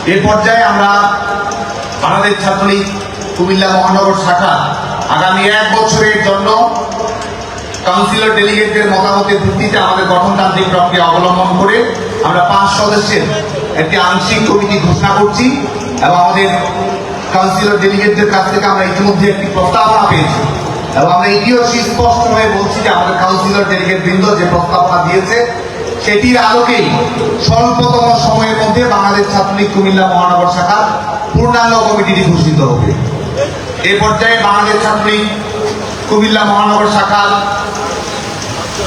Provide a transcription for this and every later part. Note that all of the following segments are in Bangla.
এ পর্যায়ে আমরা বাংলাদেশ ছাত্রলীগ কুমিল্লা মহানগর শাখা আগামী 1 বছরের জন্য কাউন্সিলর ডেলিগেটদের মতামতের ভিত্তিতে আমাদের গঠনতান্ত্রিক প্রক্রিয়া অবলম্বন করে আমরা 5 সদস্যের একটি আংশিক কমিটি ঘোষণা করছি এবং আমাদের কাউন্সিলর ডেলিগেটদের কাছ থেকে আমরা ইতিমধ্যে একটি প্রস্তাবনা পেয়েছি এবং আমরা এটিও সুস্পষ্টভাবে বলছি যে আমাদের কাউন্সিলর ডেলিগেট বৃন্দ যে প্রস্তাবনা দিয়েছে সেটির আলোকেই স্বল্পতম সময়ের মধ্যে বাংলাদেশ ছাত্রলীগ কুমিল্লা মহানগর শাখার পূর্ণাঙ্গ কমিটিটি ঘোষিত হবে। এ পর্যায়ে বাংলাদেশ ছাত্রলীগ কুমিল্লা মহানগর শাখার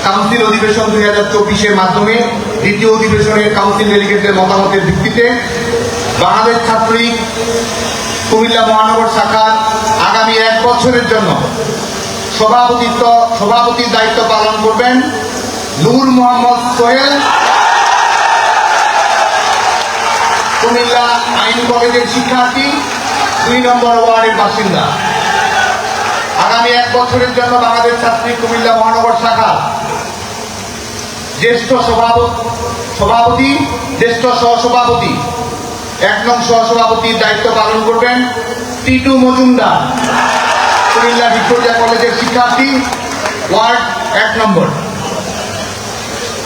কাউন্সিল অধিবেশন 2024-এর মাধ্যমে দ্বিতীয় অধিবেশনের কাউন্সিল ডেলিগেটদের মতামতের ভিত্তিতে বাংলাদেশ ছাত্রলীগ কুমিল্লা মহানগর শাখার আগামী 1 বছরের জন্য সভাপতির দায়িত্ব পালন করবেন নূর মোহাম্মদ সোহেল, কুমিল্লা আইন কলেজের শিক্ষার্থী, 2 নম্বর ওয়ার্ডের বাসিন্দা। আগামী 1 বছরের জন্য বাংলাদেশ ছাত্রলীগ কুমিল্লা মহানগর শাখা জ্যেষ্ঠ সভাপতি, জ্যেষ্ঠ সহসভাপতি, 1 নং সহসভাপতির দায়িত্ব পালন করবেন টিটু মজুমদার, কুমিল্লা ভিক্টোরিয়া কলেজের শিক্ষার্থী, ওয়ার্ড 1 নম্বর।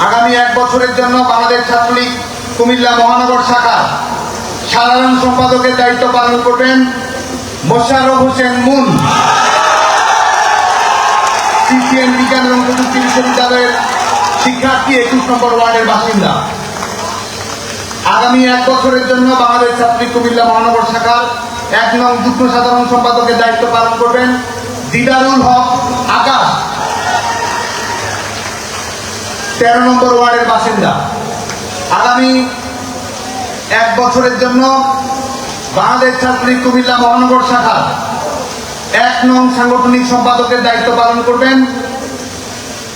আগামী 1 বছরের জন্য বাংলাদেশ ছাত্রলীগ কুমিল্লা মহানগর শাখা সাধারণ সম্পাদকের দায়িত্ব পালন করবেন মোশাররফ হোসেন মুন, সিপিএম বিজ্ঞান এবং প্রযুক্তি বিশ্ববিদ্যালয়ের শিক্ষার্থী, 21 নম্বর ওয়ার্ডের বাসিন্দা। আগামী 1 বছরের জন্য বাংলাদেশ ছাত্রলীগ কুমিল্লা মহানগর শাখার 1 নং যুগ্ম সাধারণ সম্পাদকের দায়িত্ব পালন করবেন দিদারুল হক আকাশ, 13 নম্বর ওয়ার্ডের বাসিন্দা। আগামী 1 বছরের জন্য বাংলাদেশ ছাত্রলীগ কুমিল্লা মহানগর শাখার 1 নং সাংগঠনিক সম্পাদকের দায়িত্ব পালন করবেন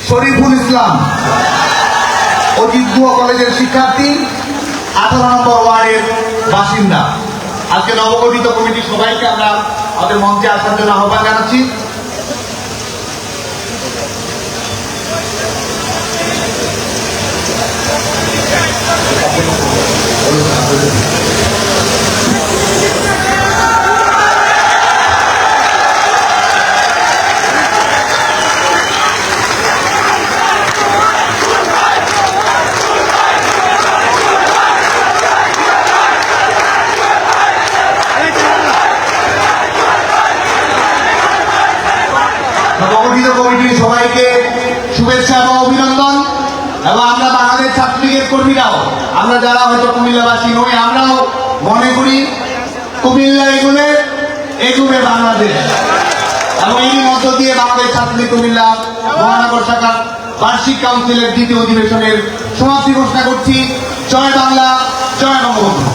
শরীফুল ইসলাম, অজিত গুহ কলেজের শিক্ষার্থী, 18 নম্বর ওয়ার্ডের বাসিন্দা। আজকে নবগঠিত কমিটির সবাইকে আমরা আমাদের মঞ্চে আসার জন্য আহ্বান জানাচ্ছি। নবগঠিত কমিটির সবাইকে শুভেচ্ছা এবং অভিনন্দন। এবং আমরা বাংলাদেশ ছাত্রলীগের কর্মীরাও, আমরা যারা হয়তো কুমিল্লাবাসী নই, আমরাও মনে করি কুমিল্লা এগুবে বাংলাদেশ। এবং এই মধ্য দিয়ে বাংলাদেশ ছাত্রলীগ কুমিল্লা মহানগর শাখার বার্ষিক কাউন্সিলের 2য় অধিবেশনের সমাপ্তি ঘোষণা করছি। জয় বাংলা, জয় বঙ্গবন্ধু।